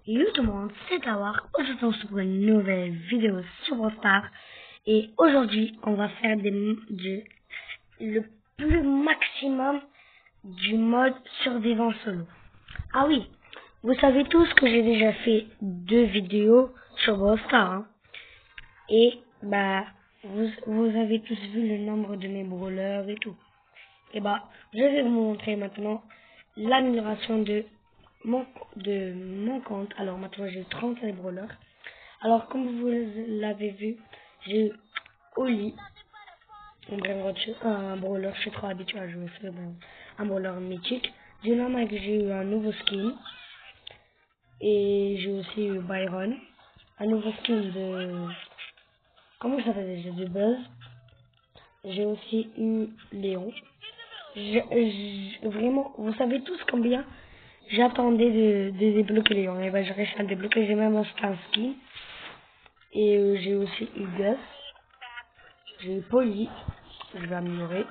Yo tout le monde, c'est Tawar. Aujourd'hui on se retrouve pour une nouvelle vidéo sur Brawl Stars. Et aujourd'hui on va faire le plus maximum du mode survivant solo. Ah oui, vous savez tous que j'ai déjà fait 2 vidéos sur Brawl Stars. Et bah vous avez tous vu le nombre de mes brawlers et tout. Et bah je vais vous montrer maintenant l'amélioration de mon compte. Alors maintenant j'ai 35 brawlers. Alors comme vous l'avez vu, j'ai eu Oli, un brawler, je suis trop habitué à jouer sur un brawler mythique. Dynamite, j'ai eu un nouveau skin. Et j'ai aussi eu Byron, un nouveau skin de... Comment ça s'appelle déjà? De Buzz. J'ai aussi eu Léon. Vraiment, vous savez tous combien j'attendais de débloquer Léon. Et ben j'ai réussi à le débloquer, j'ai même acheté un skin. Et j'ai aussi eu Gus. J'ai eu Polly, je vais améliorer.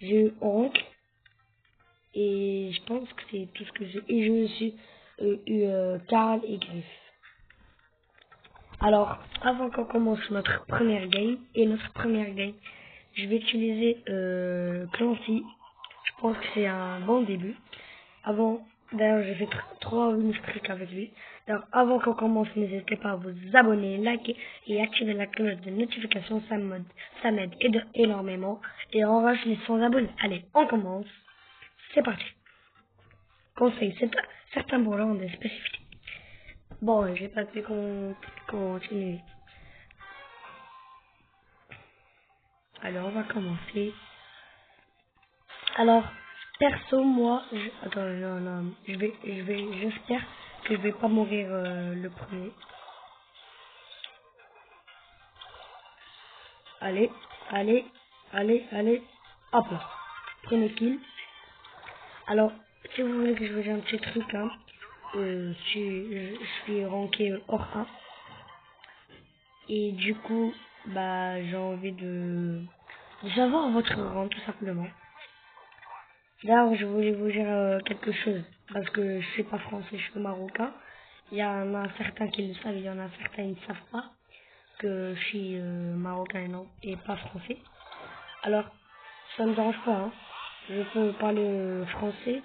J'ai eu Honk. Et je pense que c'est tout ce que j'ai. Et j'ai aussi eu Carl et Griff. Alors, avant qu'on commence notre première game, je vais utiliser Clancy. Je pense que c'est un bon début. D'ailleurs, j'ai fait 3 win streaks avec lui. Alors, avant qu'on commence, n'hésitez pas à vous abonner, liker et activer la cloche de notification. Ça m'aide énormément. Et on rush les 100 abonnés. Allez, on commence. C'est parti. Conseil, certains brawlers ont des spécificités. Bon, j'ai pas pu continuer. Alors, on va commencer. Alors, perso, moi, attends, non, j'espère que je vais pas mourir le premier. Allez, hop là, premier kill. Alors, si vous voulez que je vous dise un petit truc, hein, je suis ranké hors 1. Et du coup, bah, j'ai envie de savoir votre rang, tout simplement. D'ailleurs, je voulais vous dire quelque chose, parce que je suis pas français, je suis marocain. Il y en a certains qui le savent, il y en a certains qui ne savent pas que je suis marocain et pas français. Alors, ça me dérange pas, hein. Je peux parler français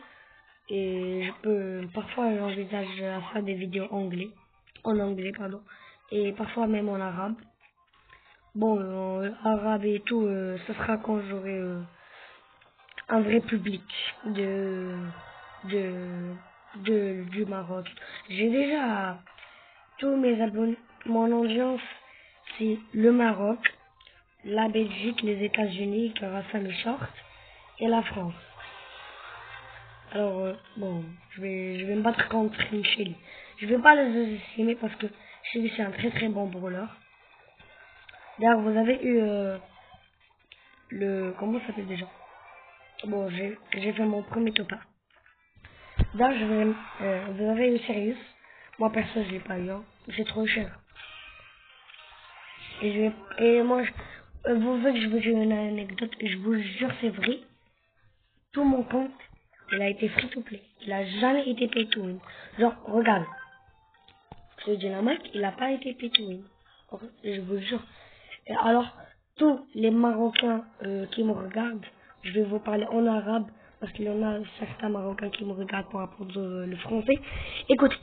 et parfois j'envisage à faire des vidéos en anglais, pardon, et parfois même en arabe. Bon, arabe et tout, ce sera quand j'aurai un vrai public du Maroc. J'ai déjà tous mes abonnés, mon audience, c'est le Maroc, la Belgique, les États-Unis, grâce à mes shorts, et la France. Alors, bon, je vais me battre contre Shelly. Je vais pas les estimer parce que Shelly c'est un très très bon brawler. D'ailleurs, vous avez eu comment ça s'appelle déjà? Bon, j'ai fait mon premier top 1. D'ailleurs, vous avez eu Sirius. Moi, perso, je l'ai pas eu, hein. C'est trop cher. Et moi, vous voulez que je vous dise une anecdote? Je vous jure, c'est vrai. Tout mon compte, il a été free to play. Il a jamais été pay to win. Genre, regarde. Ce Dynamite, il a pas été pay to win. Je vous jure. Et alors, tous les Marocains qui me regardent, je vais vous parler en arabe, parce qu'il y en a certains Marocains qui me regardent pour apprendre le français. Écoutez.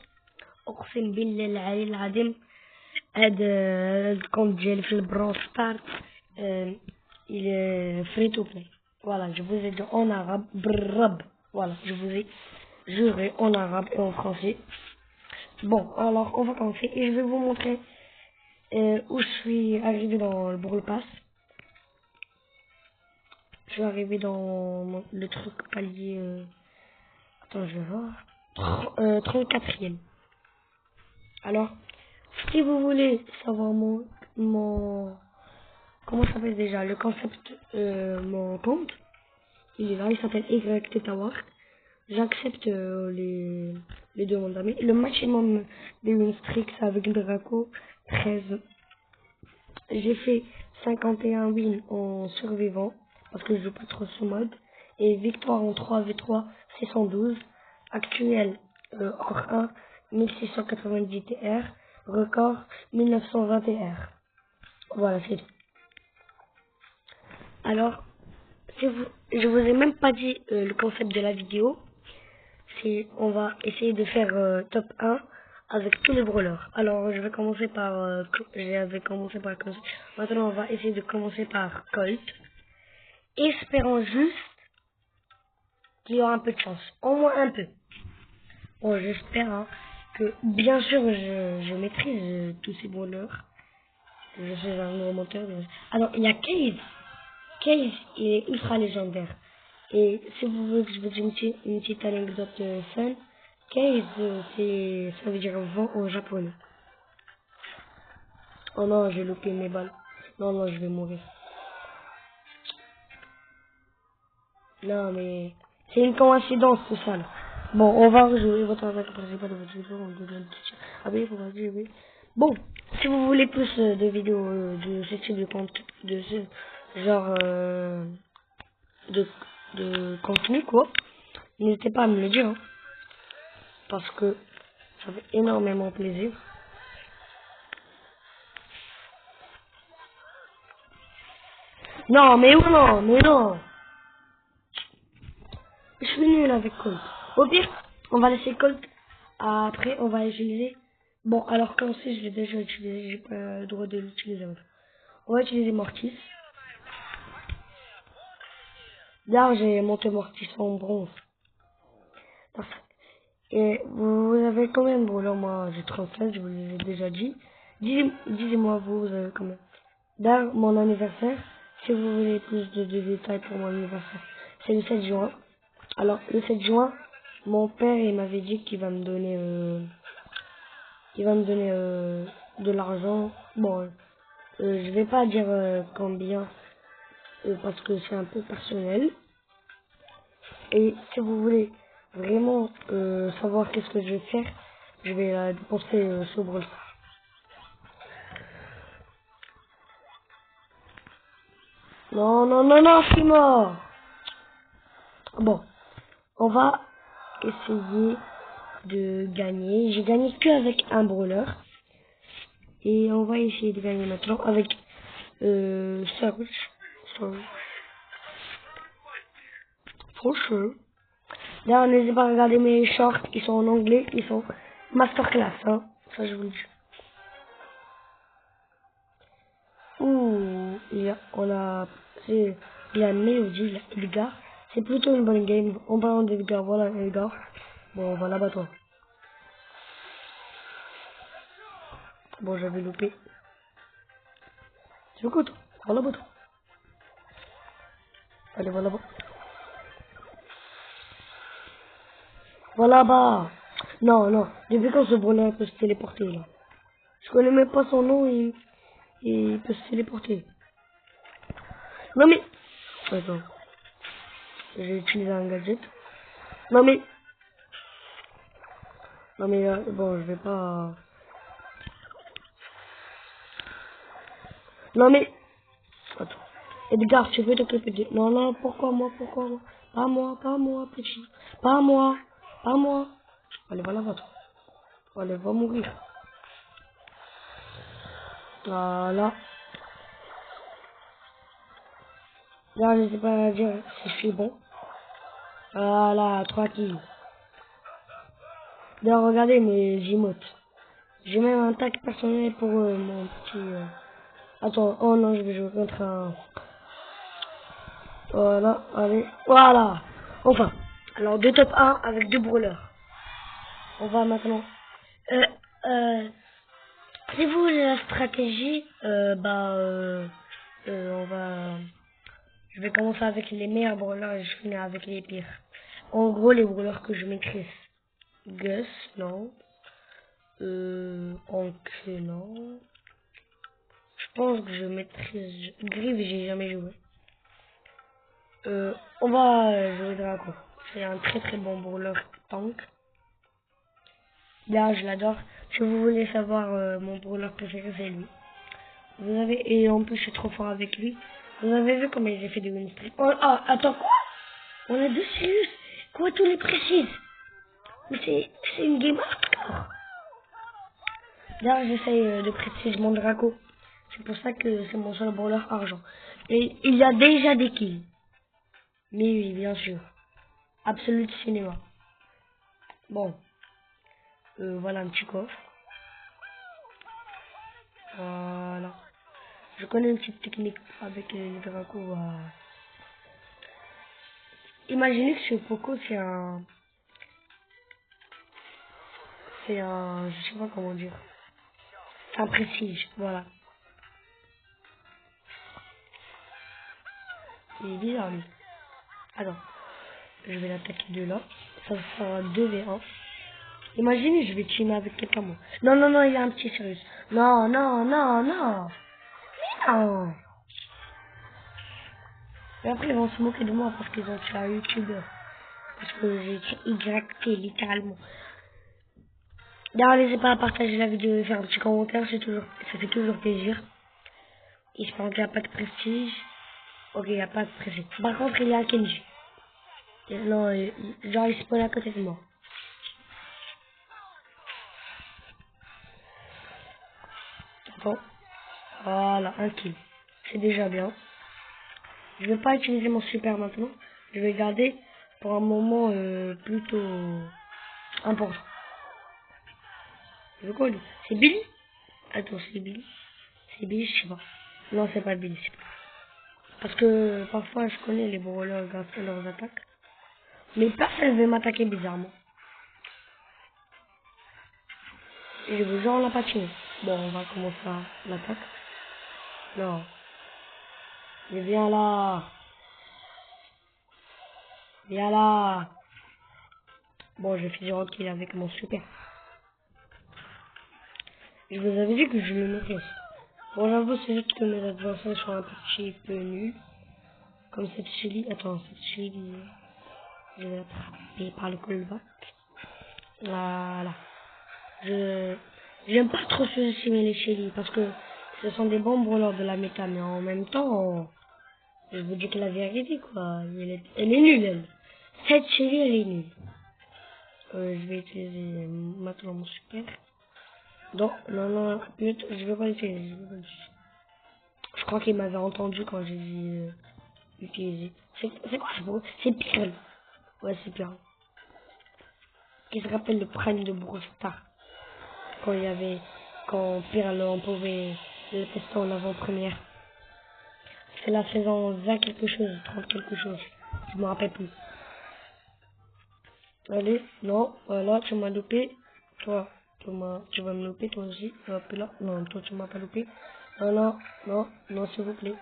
أقسم بالله العلي العظيم هذا الكونت ديالي في البرون ستار il est free to play. Voilà, je vous ai dit en arabe, brrab. Voilà, je vous ai juré en arabe et en français. Bon, alors on va commencer et je vais vous montrer où je suis arrivé dans le Brawl Pass. Je suis arrivé dans le truc palier. Attends, je vais voir. 34e. Alors, si vous voulez savoir comment ça s'appelle déjà, le concept, mon compte, il est là, il s'appelle YT Tower. J'accepte les demandes d'amis. Le maximum des win streaks avec Draco, 13. J'ai fait 51 wins en survivant, parce que je joue pas trop ce mode. Et victoire en 3v3, c'est 112. Actuel, encore un 1690 TR, record 1920 TR. Voilà, c'est tout. Alors, je vous ai même pas dit le concept de la vidéo. C'est, on va essayer de faire top 1 avec tous les brawlers. Alors, je vais commencer par, j'avais commencé par Colt. Maintenant, on va essayer de commencer par Colt. Espérons juste qu'il y aura un peu de chance. Au moins un peu. Bon, j'espère hein, que, bien sûr, je maîtrise tous ces brawlers. Je suis un nouveau monteur. Alors, il y a Case. Case, il est ultra légendaire. Et si vous voulez que je vous dise une petite anecdote fun, Case, ça veut dire vent au japonais. Oh non, j'ai loupé mes balles. Non, non, je vais mourir. Non, mais c'est une coïncidence tout ça là. Bon, on va rejouer votre attaque principale de votre vidéo. Ah oui, faut vas-y, oui. Bon, si vous voulez plus de vidéos de ce type de contenu, de ce genre de contenu quoi, n'hésitez pas à me le dire hein, parce que ça fait énormément plaisir. Non, mais non, mais non. Je suis nul avec Colt. Au pire, on va laisser Colt. Après, on va utiliser. Bon, alors qu'on sait, je l'ai déjà utilisé. J'ai pas le droit de l'utiliser. On va utiliser Mortis. Là, j'ai monté Mortis en bronze. Parfait. Et vous avez combien de brawlers? Moi, j'ai 37, je vous l'ai déjà dit. Disez-moi, vous avez combien? D'ailleurs, mon anniversaire, si vous voulez plus de détails pour mon anniversaire, c'est le 7 juin. Alors, le 7 juin, mon père, il m'avait dit qu'il va me donner, de l'argent. Bon, je vais pas dire combien, parce que c'est un peu personnel. Et si vous voulez vraiment savoir qu'est-ce que je vais faire, je vais dépenser sur Brawl Stars. Non, non, non, non, je suis mort. Bon, on va essayer de gagner. J'ai gagné que avec un brawler. Et on va essayer de gagner maintenant avec Surge. Franchement. D'ailleurs, n'hésitez pas à regarder mes shorts. Ils sont en anglais. Ils sont masterclass. Hein. Ça, je vous le dis. Ouh, il y a une mélodie, là, Edgar. C'est plutôt une bonne game. En parlant d'Edgar, voilà Edgar. Bon, on va là-bas, toi. Bon, j'avais loupé. C'est quoi, toi? Voilà, là-bas, toi. Allez, voilà là-bas. Voilà là-bas. Non, non. Depuis quand ce brawler peut se téléporter, là? Je connais même pas son nom et il peut se téléporter. Non, mais... Attends. J'ai utilisé un gadget. Non, mais... Non, mais bon, je vais pas... Non, mais... Attends. Edgar, tu veux t'occuper de... Non, non, pourquoi moi? Pas moi, pas moi, petit. Pas moi, pas moi. Allez, voilà, va-toi. Allez, va mourir. Voilà. Là, je sais pas dire si je suis bon. Voilà, 3 kills. D'ailleurs, regardez mes emotes. J'ai même un tag personnel pour mon petit... Attends, oh non, je vais jouer contre un... Voilà, allez, voilà. Enfin, alors deux top 1 avec deux brawlers. On va maintenant... Euh, euh, si vous voulez la stratégie, on va... Je vais commencer avec les meilleurs brawlers et je finis avec les pires. En gros, les brawlers que je maîtrise. Gus, non. Hank, non. Je pense que je maîtrise... Griff, j'ai jamais joué. On va jouer Draco. C'est un très très bon brawler tank. Là, je l'adore. Si vous voulez savoir mon brawler préféré, c'est lui. Vous avez... Et en plus, je suis trop fort avec lui. Vous avez vu comment j'ai fait des win streaks. Oh, ah, attends, quoi? On a deux Sirius. Quoi, tous les précises? Mais c'est une game hardcore. D'ailleurs, j'essaye de prestige mon Draco. C'est pour ça que c'est mon seul brawler argent. Et il y a déjà des kills. Mais oui, bien sûr. Absolute cinéma. Bon. Voilà un petit coffre. Voilà. Je connais une petite technique avec les Dracos. Imaginez que ce Poco, c'est un... Je sais pas comment dire. C'est un prestige, voilà. Il est bizarre, lui. Attends. Je vais l'attaquer de là. Ça sera 2v1. Imaginez, je vais teamer avec quelqu'un, moi. Non, non, non, il y a un petit sérieux. Non, non, non, non. Non. Et après, ils vont se moquer de moi parce qu'ils ont tué un youtubeur. Parce que j'ai exacté, littéralement. D'ailleurs, n'hésitez pas à partager la vidéo et faire un petit commentaire, ça fait toujours plaisir. J'espère qu'il n'y a pas de prestige. Ok, il n'y a pas de prestige. Par contre, il y a un Kenji. Et non, genre, il spawn à côté de moi. Bon, voilà, un kill. C'est déjà bien. Je vais pas utiliser mon super maintenant. Je vais garder pour un moment plutôt important. C'est quoi lui? C'est Billy? Attends, c'est Billy? C'est Billy, je sais pas. Non, c'est pas Billy, c'est pas. Parce que parfois je connais les brawlers grâce à leurs attaques. Mais personne veut m'attaquer bizarrement. Et je veux genre la patine. Bon, on va commencer l'attaque. Non. Mais viens là. Viens là. Bon, je fais du kill avec mon super. Je vous avais dit que je le maîtrise. Bon, j'avoue, c'est juste que mes adversaires sont un petit peu nuls. Comme cette Shelly. Attends, cette Shelly. Je vais l'attraper par le callback. Voilà. J'aime pas trop sous-estimer les Shelly parce que ce sont des bons brawlers de la méta, mais en même temps, je vous dis que la vérité, quoi. Elle est nulle, elle. Cette Shelly, elle est nulle. Je vais utiliser maintenant mon super. Non, non, non, je vais pas l'utiliser. Je crois qu'il m'avait entendu quand j'ai dit utiliser. C'est quoi ce bruit? C'est Pearl. Ouais, c'est Pearl. Qui se rappelle le prime de Brawl Stars. Quand Pearl, on pouvait le tester en avant-première. C'est la saison 20 quelque chose, 30 quelque chose. Je me rappelle plus. Allez, non, voilà, tu m'as loupé. Toi, tu vas me louper, toi aussi. Hop là. Non, toi, tu m'as pas loupé. Non, non, non, non, s'il vous plaît.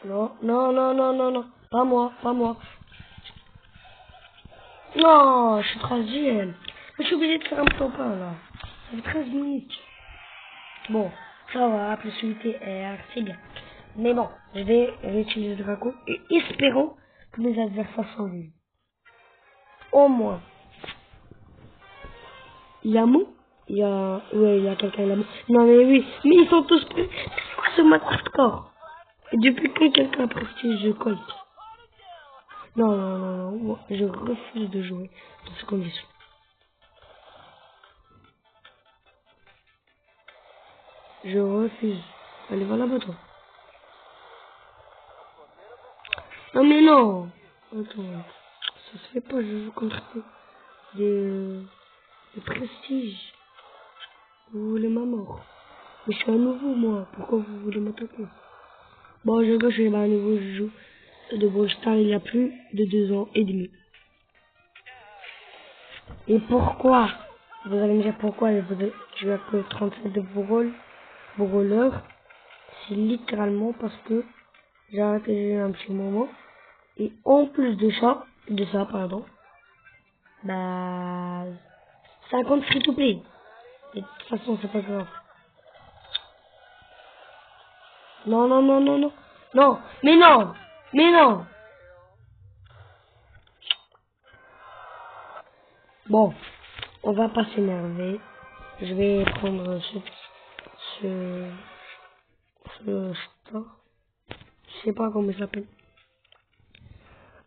Non, non, non, non, non, non. Pas moi, pas moi. Non, je suis 13e. Je suis obligé de faire un top 1 là. Ça fait 13 minutes. Bon, ça va, plus UTR, c'est bien. Mais bon, je vais réutiliser le Draco et espérons que mes adversaires sont nuls. Au moins. Il y a Mou? Ouais, il y a quelqu'un là. Non mais oui, mais ils sont tous prêts. C'est quoi ce match hardcore? Et depuis quand quelqu'un a prestige je Colt? Non, non, non, non, moi, je refuse de jouer dans ces conditions. Je refuse. Allez, va là-bas, toi. Non, mais non. Attends, ça se fait pas, je joue contre des prestiges. Vous voulez ma mort. Mais je suis un nouveau, moi. Pourquoi vous voulez m'attaquer? Bon, je suis un nouveau, je joue de Brawl Stars il y a plus de 2 ans et demi. Et pourquoi? Vous allez me dire pourquoi je vais que 37 de brawler. C'est littéralement parce que j'ai arrêté de jouer un petit moment. Et en plus de ça, pardon, bah, c'est un compte free to play. Et de toute façon, c'est pas grave. Non, non, non, non, non. Non, mais non, mais non. Bon, on va pas s'énerver. Je vais prendre ce, star. Je sais pas comment il s'appelle.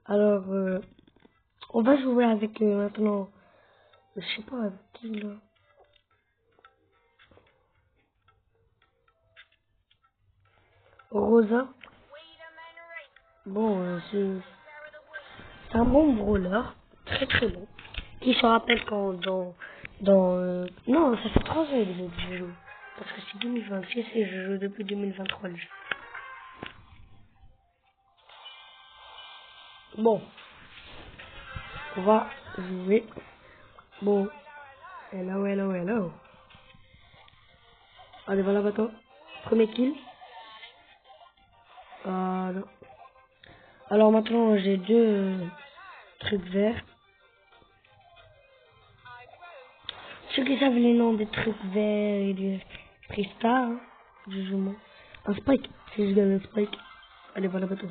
Alors, on va jouer avec maintenant Je sais pas avec qui là. Rosa. Bon, c'est un bon brawler. Très très bon. Qui se rappelle quand non, ça fait 3 ans que je joue. Parce que c'est 2026 et je joue depuis 2023 le jeu. Bon, on va jouer. Bon, hello, hello, hello. Allez, voilà, bateau. Premier kill. Voilà. Alors maintenant, j'ai deux trucs verts. Ceux qui savent les noms des trucs verts et des Pristar, hein, je joue moi. Un spike, si je gagne un spike. Allez, voilà, bateau.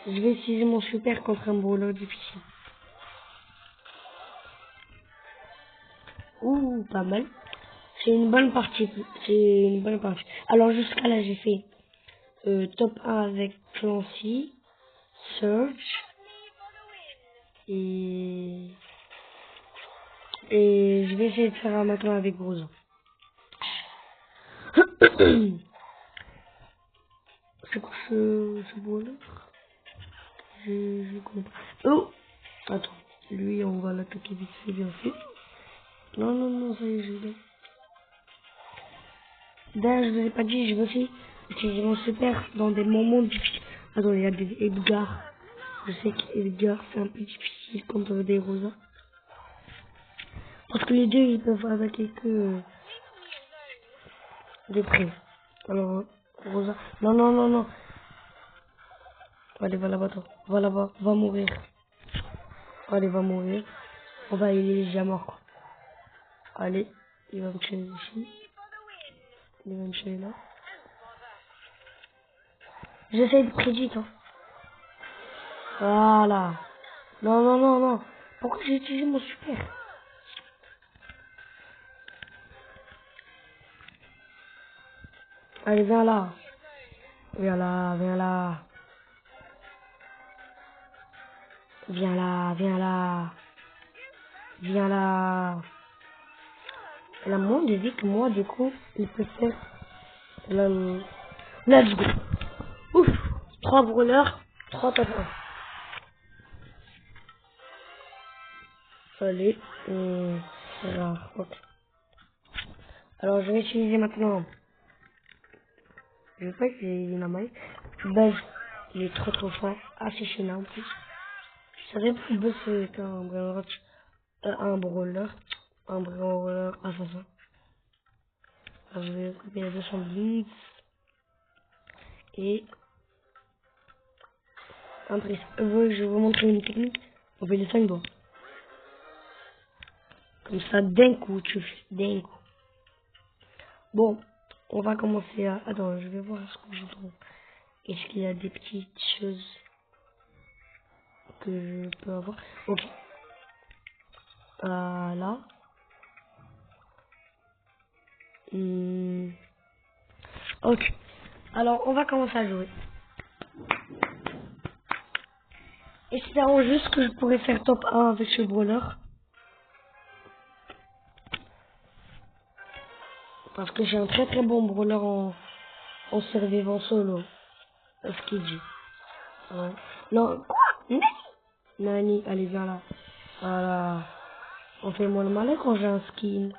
Je vais utiliser mon super contre un brawler difficile. Ouh, pas mal. C'est une bonne partie. C'est une bonne partie. Alors jusqu'à là, j'ai fait top 1 avec Clancy, Surge et je vais essayer de faire un maintenant avec Rosa. C'est quoi ce brawler? Je comprends pas. Oh, attends. Lui, on va l'attaquer vite fait, bien fait. Non, non, non, ça y est, j'ai gagné. D'ailleurs, je vous ai pas dit, je vais aussi utiliser mon super dans des moments difficiles. Attends, il y a des Edgar. Je sais qu'Edgar, c'est un peu difficile contre des Rosa. Parce que les deux, ils peuvent attaquer que de près. Alors, Rosa. Non, non, non, non. Allez, va là-bas, toi. Va là-bas, va mourir. Allez, va mourir. On va, il est déjà mort, quoi. Allez, il va me tuer ici. Il va me tuer là. J'essaie de prédire, hein. Voilà. Non, non, non, non. Pourquoi j'ai utilisé mon super? Allez, viens là. Viens là, viens là. Viens là, viens là. Viens là. Elle a moins de vie que moi, du coup, il peut faire le... Let's go. Ouf. 3 brûleurs, 3 top 1. Allez, rare. Ok. Alors, je vais utiliser maintenant. Je veux pas que j'ai une amaille. Buzz, il est trop trop fort. Assassiné en plus. Je savais pas que Buzz c'était un brawler. Un brawler. Un brawler assassin. Alors, je vais récupérer 200 blitz. Et un prise. Je vais vous montrer une technique. On fait les 5 doigts. Comme ça, d'un coup, tu fais. D'un coup. Bon, on va commencer à... Attends, je vais voir ce que je trouve. Est-ce qu'il y a des petites choses que je peux avoir? Ok. Là. Ok. Alors, on va commencer à jouer. Espérons juste que je pourrais faire top 1 avec ce brawler. Parce que j'ai un très très bon brawler en survivant solo. Ce qu'il dit. Ouais. Non. Quoi? Nani? Nani, allez, viens là. Voilà. On fait moins le malin quand j'ai un skin.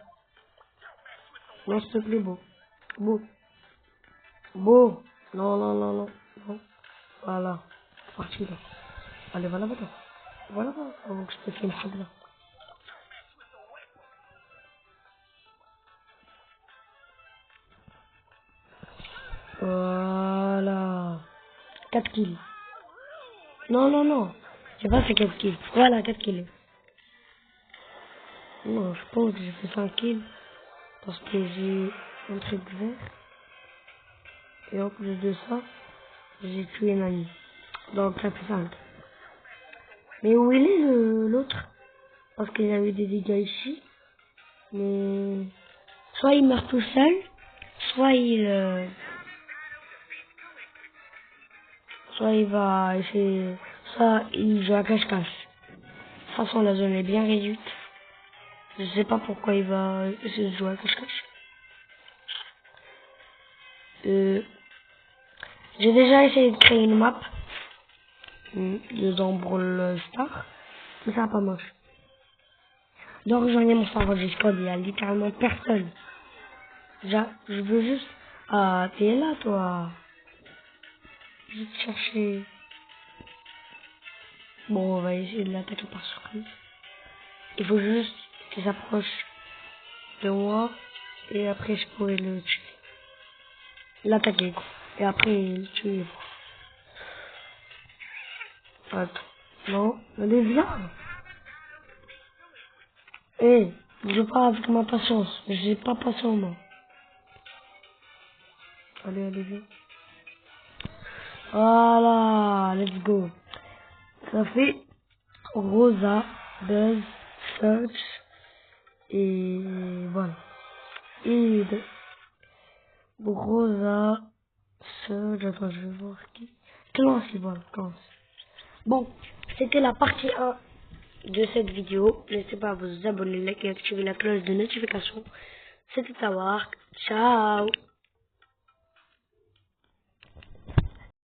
Non, s'il te plaît, beau. Beau. Beau. Non, non, non, non. Non. Voilà. Parti là. Allez, voilà, voilà. Voilà, voilà. Avant que je te fais une chose là. Voilà. 4 kills. Non, non, non. J'ai pas fait 4 kills. Voilà, 4 kills. Non, je pense que j'ai fait 5 kills. Parce que j'ai un truc vert. Et en plus de ça, j'ai tué Nani. Donc ça fait 5. Mais où il est l'autre? Parce qu'il y a eu des dégâts ici. Mais soit il meurt tout seul, soit soit il va essayer, soit il joue à cache-cache. De toute façon, la zone est bien réduite. Je sais pas pourquoi il va essayer de jouer à cache-cache. J'ai déjà essayé de créer une map dans Brawl Stars, mais ça n'a pas marché. Donc rejoignez mon serveur Discord, il y a littéralement personne. Je veux juste... Ah, t'es là toi. Je vais te chercher. Bon, on va essayer de l'attaquer par surprise. Il faut juste qu'il s'approche de moi et après je pourrais le tuer. L'attaquer quoi. Et après le tuer. Attends. Non, allez viens. Eh, je joue pas avec ma patience. J'ai pas patience moi. Allez, viens. Voilà, let's go. Ça fait Rosa, Buzz, Search et voilà. Et Rosa, Search, attends, je vais voir qui. Clancy, voilà, Clancy. Bon, c'était la partie 1 de cette vidéo. N'hésitez pas à vous abonner, liker et activer la cloche de notification. C'était Tawark. Ciao.